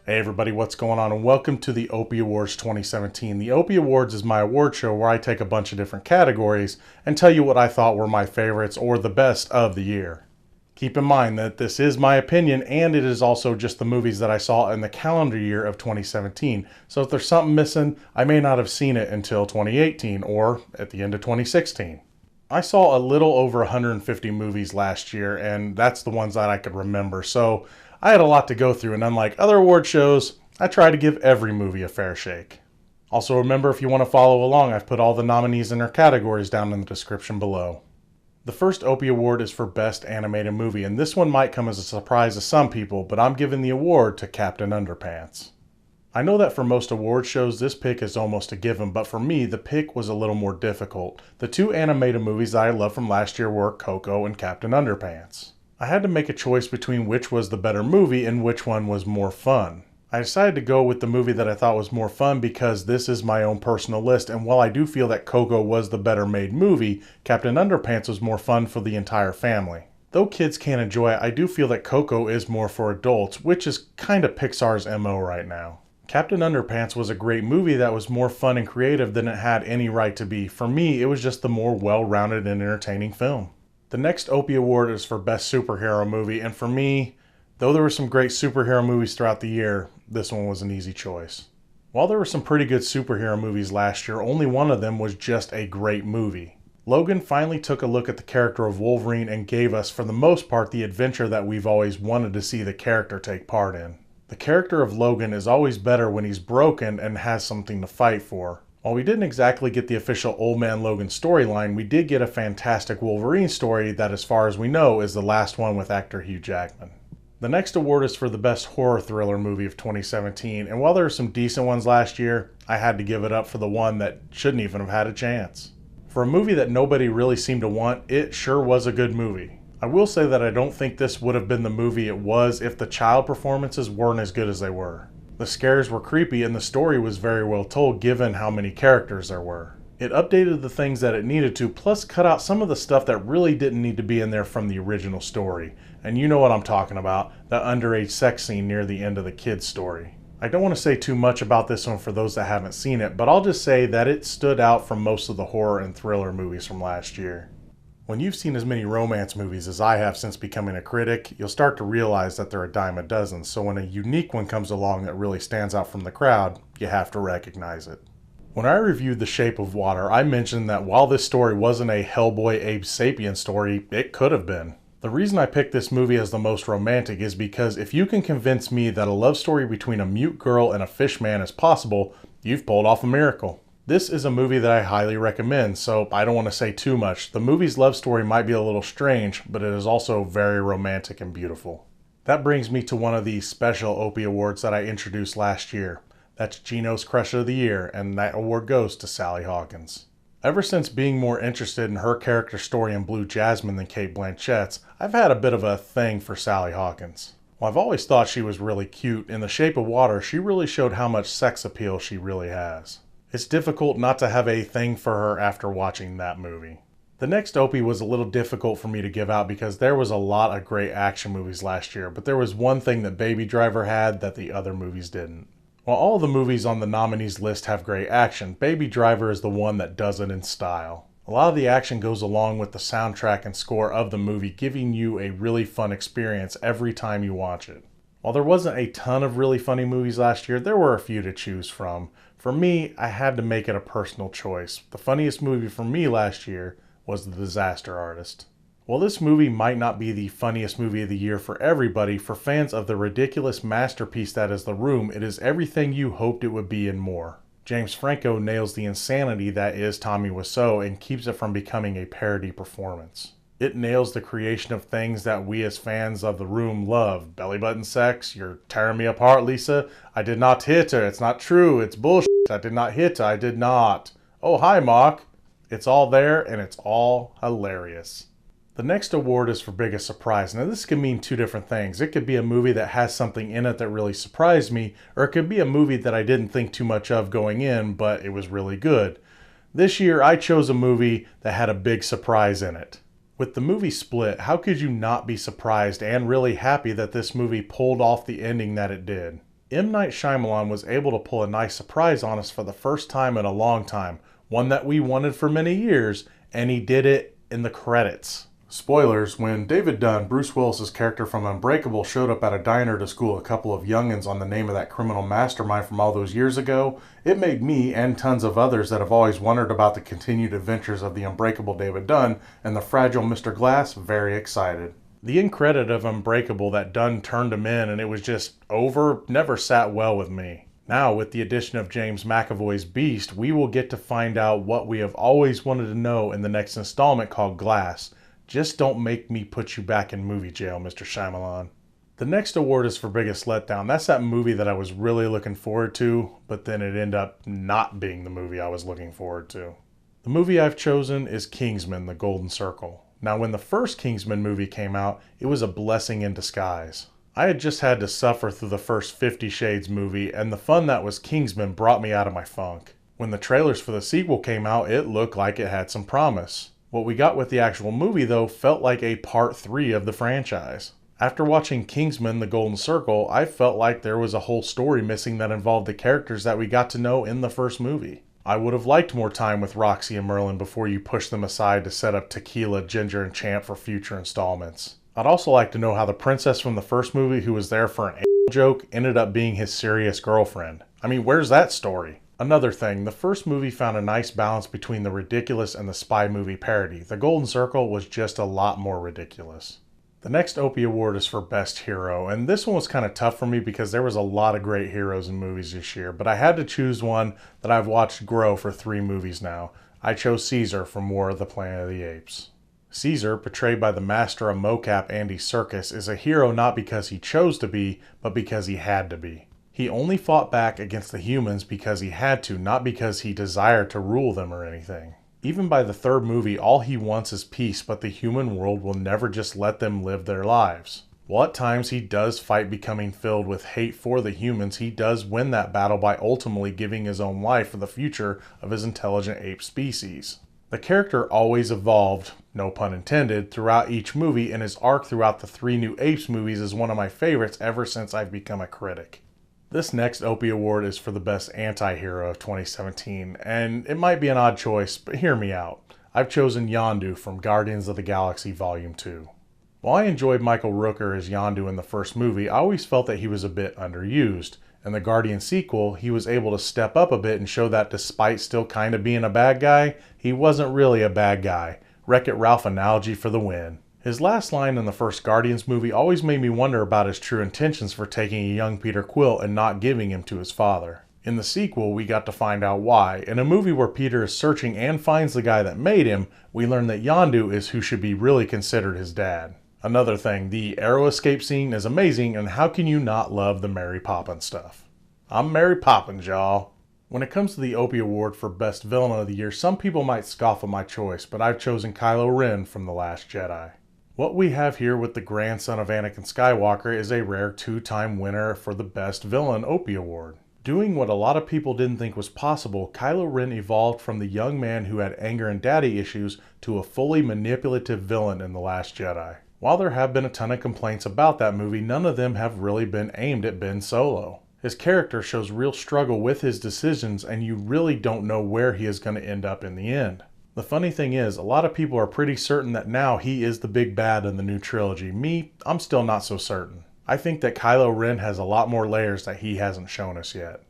Hey everybody, what's going on, and welcome to the Opie Awards 2017. The Opie Awards is my award show where I take a bunch of different categories and tell you what I thought were my favorites or the best of the year. Keep in mind that this is my opinion and it is also just the movies that I saw in the calendar year of 2017. So if there's something missing, I may not have seen it until 2018 or at the end of 2016. I saw a little over 150 movies last year, and that's the ones that I could remember. So I had a lot to go through, and unlike other award shows, I try to give every movie a fair shake. Also remember, if you want to follow along, I've put all the nominees and their categories down in the description below. The first Opie Award is for Best Animated Movie, and this one might come as a surprise to some people, but I'm giving the award to Captain Underpants. I know that for most award shows, this pick is almost a given, but for me, the pick was a little more difficult. The two animated movies that I loved from last year were Coco and Captain Underpants. I had to make a choice between which was the better movie and which one was more fun. I decided to go with the movie that I thought was more fun because this is my own personal list, and while I do feel that Coco was the better made movie, Captain Underpants was more fun for the entire family. Though kids can enjoy it, I do feel that Coco is more for adults, which is kind of Pixar's MO right now. Captain Underpants was a great movie that was more fun and creative than it had any right to be. For me, it was just the more well-rounded and entertaining film. The next Opie Award is for Best Superhero Movie, and for me, though there were some great superhero movies throughout the year, this one was an easy choice. While there were some pretty good superhero movies last year, only one of them was just a great movie. Logan finally took a look at the character of Wolverine and gave us, for the most part, the adventure that we've always wanted to see the character take part in. The character of Logan is always better when he's broken and has something to fight for. While we didn't exactly get the official Old Man Logan storyline, we did get a fantastic Wolverine story that, as far as we know, is the last one with actor Hugh Jackman. The next award is for the Best Horror Thriller Movie of 2017, and while there were some decent ones last year, I had to give it up for the one that shouldn't even have had a chance. For a movie that nobody really seemed to want, it sure was a good movie. I will say that I don't think this would have been the movie it was if the child performances weren't as good as they were. The scares were creepy and the story was very well told given how many characters there were. It updated the things that it needed to, plus cut out some of the stuff that really didn't need to be in there from the original story. And you know what I'm talking about, that underage sex scene near the end of the kid's story. I don't want to say too much about this one for those that haven't seen it, but I'll just say that it stood out from most of the horror and thriller movies from last year. When you've seen as many romance movies as I have since becoming a critic, you'll start to realize that they're a dime a dozen, so when a unique one comes along that really stands out from the crowd, you have to recognize it. When I reviewed The Shape of Water, I mentioned that while this story wasn't a Hellboy Abe Sapien story, it could have been. The reason I picked this movie as the most romantic is because if you can convince me that a love story between a mute girl and a fish man is possible, you've pulled off a miracle. This is a movie that I highly recommend, so I don't want to say too much. The movie's love story might be a little strange, but it is also very romantic and beautiful. That brings me to one of the special Opie Awards that I introduced last year. That's Geno's Crush of the Year, and that award goes to Sally Hawkins. Ever since being more interested in her character story in Blue Jasmine than Cate Blanchett's, I've had a bit of a thing for Sally Hawkins. While I've always thought she was really cute, in The Shape of Water she really showed how much sex appeal she really has. It's difficult not to have a thing for her after watching that movie. The next Opie was a little difficult for me to give out because there was a lot of great action movies last year, but there was one thing that Baby Driver had that the other movies didn't. While all the movies on the nominees list have great action, Baby Driver is the one that does it in style. A lot of the action goes along with the soundtrack and score of the movie, giving you a really fun experience every time you watch it. While there wasn't a ton of really funny movies last year, there were a few to choose from. For me, I had to make it a personal choice. The funniest movie for me last year was The Disaster Artist. While this movie might not be the funniest movie of the year for everybody, for fans of the ridiculous masterpiece that is The Room, it is everything you hoped it would be and more. James Franco nails the insanity that is Tommy Wiseau and keeps it from becoming a parody performance. It nails the creation of things that we as fans of The Room love. Belly button sex, you're tearing me apart, Lisa. I did not hit her, it's not true, it's bullshit. I did not hit her, I did not. Oh, hi, Mark. It's all there and it's all hilarious. The next award is for Biggest Surprise. Now this could mean two different things. It could be a movie that has something in it that really surprised me, or it could be a movie that I didn't think too much of going in, but it was really good. This year I chose a movie that had a big surprise in it. With the movie Split, how could you not be surprised and really happy that this movie pulled off the ending that it did? M. Night Shyamalan was able to pull a nice surprise on us for the first time in a long time, one that we wanted for many years, and he did it in the credits. Spoilers, when David Dunn, Bruce Willis's character from Unbreakable, showed up at a diner to school a couple of youngins on the name of that criminal mastermind from all those years ago, it made me and tons of others that have always wondered about the continued adventures of the Unbreakable David Dunn and the fragile Mr. Glass very excited. The end credit of Unbreakable that Dunn turned him in and it was just over never sat well with me. Now, with the addition of James McAvoy's Beast, we will get to find out what we have always wanted to know in the next installment called Glass. Just don't make me put you back in movie jail, Mr. Shyamalan. The next award is for Biggest Letdown. That's that movie that I was really looking forward to, but then it ended up not being the movie I was looking forward to. The movie I've chosen is Kingsman, The Golden Circle. Now, when the first Kingsman movie came out, it was a blessing in disguise. I had just had to suffer through the first 50 Shades movie, and the fun that was Kingsman brought me out of my funk. When the trailers for the sequel came out, it looked like it had some promise. What we got with the actual movie, though, felt like a part 3 of the franchise. After watching Kingsman, The Golden Circle, I felt like there was a whole story missing that involved the characters that we got to know in the first movie. I would have liked more time with Roxy and Merlin before you pushed them aside to set up Tequila, Ginger, and Champ for future installments. I'd also like to know how the princess from the first movie who was there for an joke ended up being his serious girlfriend. I mean, where's that story? Another thing, the first movie found a nice balance between the ridiculous and the spy movie parody. The Golden Circle was just a lot more ridiculous. The next Opie Award is for Best Hero, and this one was kind of tough for me because there was a lot of great heroes in movies this year, but I had to choose one that I've watched grow for 3 movies now. I chose Caesar from War of the Planet of the Apes. Caesar, portrayed by the master of mocap Andy Serkis, is a hero not because he chose to be, but because he had to be. He only fought back against the humans because he had to, not because he desired to rule them or anything. Even by the third movie, all he wants is peace, but the human world will never just let them live their lives. While at times he does fight becoming filled with hate for the humans, he does win that battle by ultimately giving his own life for the future of his intelligent ape species. The character always evolved, no pun intended, throughout each movie, and his arc throughout the 3 new Apes movies is one of my favorites ever since I've become a critic. This next Opie Award is for the best anti-hero of 2017, and it might be an odd choice, but hear me out. I've chosen Yondu from Guardians of the Galaxy Volume 2. While I enjoyed Michael Rooker as Yondu in the first movie, I always felt that he was a bit underused. In the Guardian sequel, he was able to step up a bit and show that despite still kind of being a bad guy, he wasn't really a bad guy. Wreck-It Ralph analogy for the win. His last line in the first Guardians movie always made me wonder about his true intentions for taking a young Peter Quill and not giving him to his father. In the sequel, we got to find out why. In a movie where Peter is searching and finds the guy that made him, we learn that Yondu is who should be really considered his dad. Another thing, the Arrow escape scene is amazing, and how can you not love the Mary Poppins stuff? I'm Mary Poppins, y'all. When it comes to the Opie Award for Best Villain of the Year, some people might scoff at my choice, but I've chosen Kylo Ren from The Last Jedi. What we have here with the grandson of Anakin Skywalker is a rare 2-time winner for the Best Villain Opie Award. Doing what a lot of people didn't think was possible, Kylo Ren evolved from the young man who had anger and daddy issues to a fully manipulative villain in The Last Jedi. While there have been a ton of complaints about that movie, none of them have really been aimed at Ben Solo. His character shows real struggle with his decisions, and you really don't know where he is going to end up in the end. The funny thing is, a lot of people are pretty certain that now he is the big bad in the new trilogy. Me, I'm still not so certain. I think that Kylo Ren has a lot more layers that he hasn't shown us yet.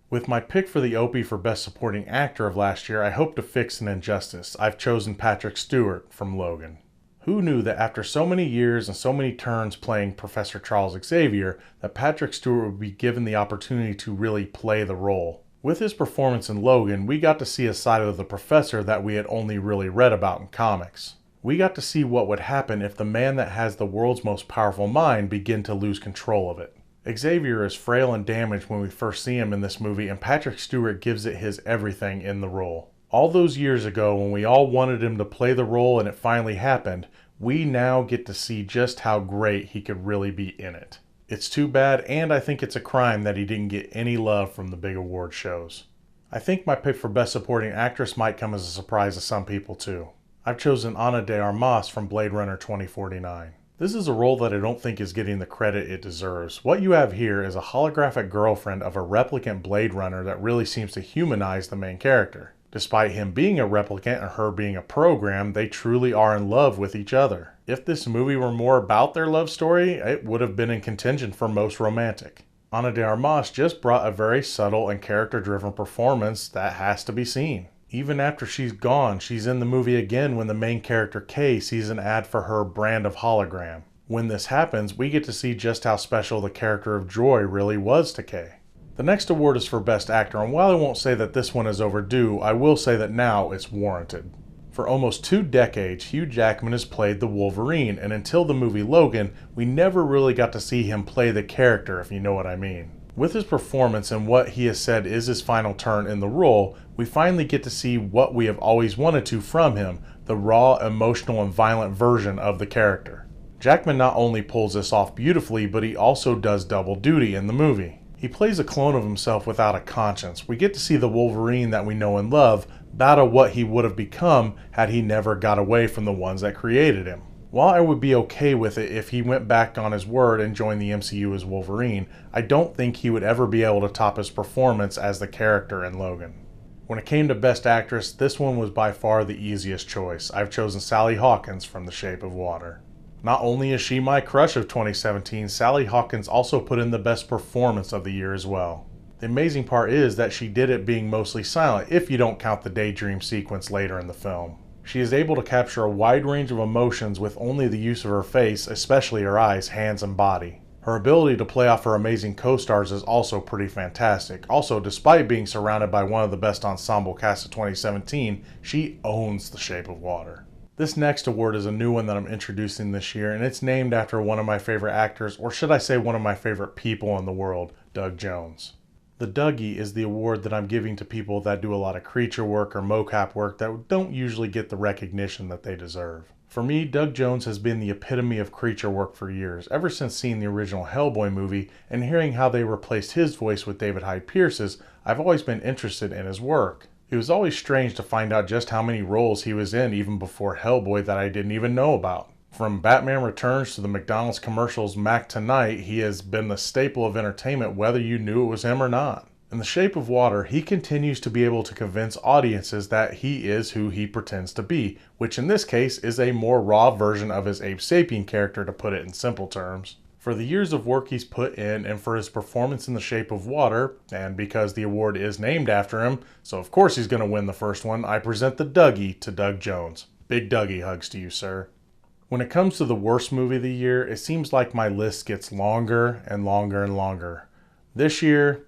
With my pick for the Opie for Best Supporting Actor of last year, I hope to fix an injustice. I've chosen Patrick Stewart from Logan. Who knew that after so many years and so many turns playing Professor Charles Xavier, that Patrick Stewart would be given the opportunity to really play the role? With his performance in Logan, we got to see a side of the Professor that we had only really read about in comics. We got to see what would happen if the man that has the world's most powerful mind began to lose control of it. Xavier is frail and damaged when we first see him in this movie, and Patrick Stewart gives it his everything in the role. All those years ago when we all wanted him to play the role and it finally happened, we now get to see just how great he could really be in it. It's too bad, and I think it's a crime that he didn't get any love from the big award shows. I think my pick for Best Supporting Actress might come as a surprise to some people too. I've chosen Ana de Armas from Blade Runner 2049. This is a role that I don't think is getting the credit it deserves. What you have here is a holographic girlfriend of a replicant Blade Runner that really seems to humanize the main character. Despite him being a replicant and her being a program, they truly are in love with each other. If this movie were more about their love story, it would have been in contention for most romantic. Ana de Armas just brought a very subtle and character-driven performance that has to be seen. Even after she's gone, she's in the movie again when the main character Kay sees an ad for her brand of hologram. When this happens, we get to see just how special the character of Joy really was to Kay. The next award is for Best Actor, and while I won't say that this one is overdue, I will say that now it's warranted. For almost 2 decades, Hugh Jackman has played the Wolverine, and until the movie Logan, we never really got to see him play the character, if you know what I mean. With his performance and what he has said is his final turn in the role, we finally get to see what we have always wanted to from him, the raw, emotional, and violent version of the character. Jackman not only pulls this off beautifully, but he also does double duty in the movie. He plays a clone of himself without a conscience. We get to see the Wolverine that we know and love battle what he would have become had he never got away from the ones that created him. While I would be okay with it if he went back on his word and joined the MCU as Wolverine, I don't think he would ever be able to top his performance as the character in Logan. When it came to Best Actress, this one was by far the easiest choice. I've chosen Sally Hawkins from The Shape of Water. Not only is she my crush of 2017, Sally Hawkins also put in the best performance of the year as well. The amazing part is that she did it being mostly silent, if you don't count the daydream sequence later in the film. She is able to capture a wide range of emotions with only the use of her face, especially her eyes, hands, and body. Her ability to play off her amazing co-stars is also pretty fantastic. Also, despite being surrounded by one of the best ensemble casts of 2017, she owns The Shape of Water. This next award is a new one that I'm introducing this year, and it's named after one of my favorite actors, or should I say one of my favorite people in the world, Doug Jones. The Dougie is the award that I'm giving to people that do a lot of creature work or mocap work that don't usually get the recognition that they deserve. For me, Doug Jones has been the epitome of creature work for years, ever since seeing the original Hellboy movie and hearing how they replaced his voice with David Hyde Pierce's. I've always been interested in his work. It was always strange to find out just how many roles he was in even before Hellboy that I didn't even know about. From Batman Returns to the McDonald's commercials Mac Tonight, he has been the staple of entertainment whether you knew it was him or not. In The Shape of Water, he continues to be able to convince audiences that he is who he pretends to be, which in this case is a more raw version of his Ape Sapien character, to put it in simple terms. For the years of work he's put in and for his performance in The Shape of Water, and because the award is named after him, so of course he's going to win the first one, I present the Dougie to Doug Jones. Big Dougie hugs to you, sir. When it comes to the worst movie of the year, it seems like my list gets longer and longer and longer. This year,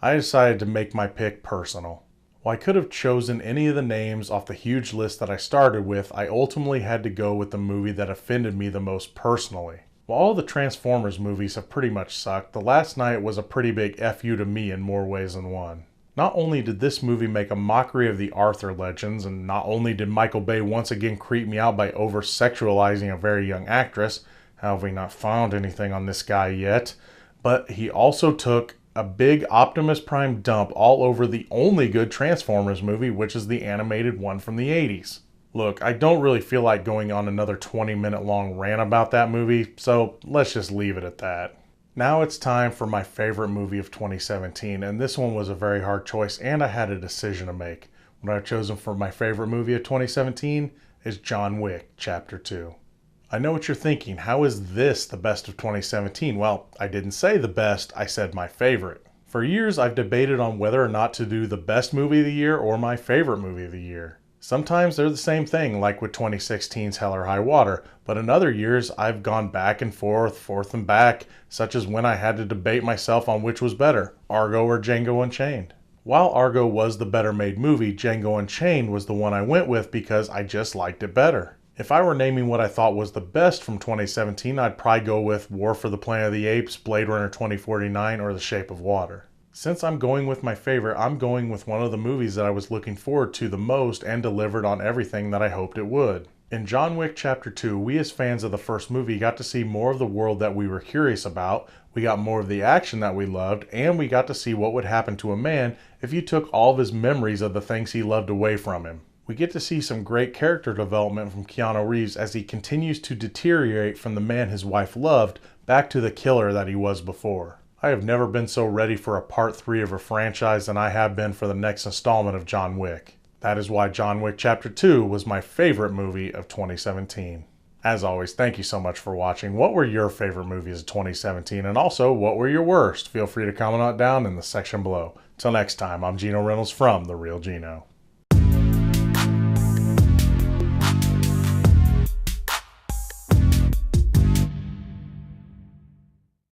I decided to make my pick personal. While I could have chosen any of the names off the huge list that I started with, I ultimately had to go with the movie that offended me the most personally. While all the Transformers movies have pretty much sucked, The Last Night was a pretty big F you to me in more ways than one. Not only did this movie make a mockery of the Arthur legends, and not only did Michael Bay once again creep me out by over-sexualizing a very young actress, how have we not found anything on this guy yet, but he also took a big Optimus Prime dump all over the only good Transformers movie, which is the animated one from the 80s. Look, I don't really feel like going on another 20-minute long rant about that movie, so let's just leave it at that. Now it's time for my favorite movie of 2017, and this one was a very hard choice, and I had a decision to make. What I've chosen for my favorite movie of 2017 is John Wick, Chapter 2. I know what you're thinking, how is this the best of 2017? Well, I didn't say the best, I said my favorite. For years, I've debated on whether or not to do the best movie of the year or my favorite movie of the year. Sometimes they're the same thing, like with 2016's Hell or High Water, but in other years I've gone back and forth and back, such as when I had to debate myself on which was better, Argo or Django Unchained. While Argo was the better made movie, Django Unchained was the one I went with because I just liked it better. If I were naming what I thought was the best from 2017, I'd probably go with War for the Planet of the Apes, Blade Runner 2049, or The Shape of Water. Since I'm going with my favorite, I'm going with one of the movies that I was looking forward to the most and delivered on everything that I hoped it would. In John Wick Chapter 2, we as fans of the first movie got to see more of the world that we were curious about, we got more of the action that we loved, and we got to see what would happen to a man if you took all of his memories of the things he loved away from him. We get to see some great character development from Keanu Reeves as he continues to deteriorate from the man his wife loved back to the killer that he was before. I have never been so ready for a part 3 of a franchise than I have been for the next installment of John Wick. That is why John Wick Chapter 2 was my favorite movie of 2017. As always, thank you so much for watching. What were your favorite movies of 2017? And also, what were your worst? Feel free to comment on down in the section below. Till next time, I'm Geno Reynolds from The Real Geno.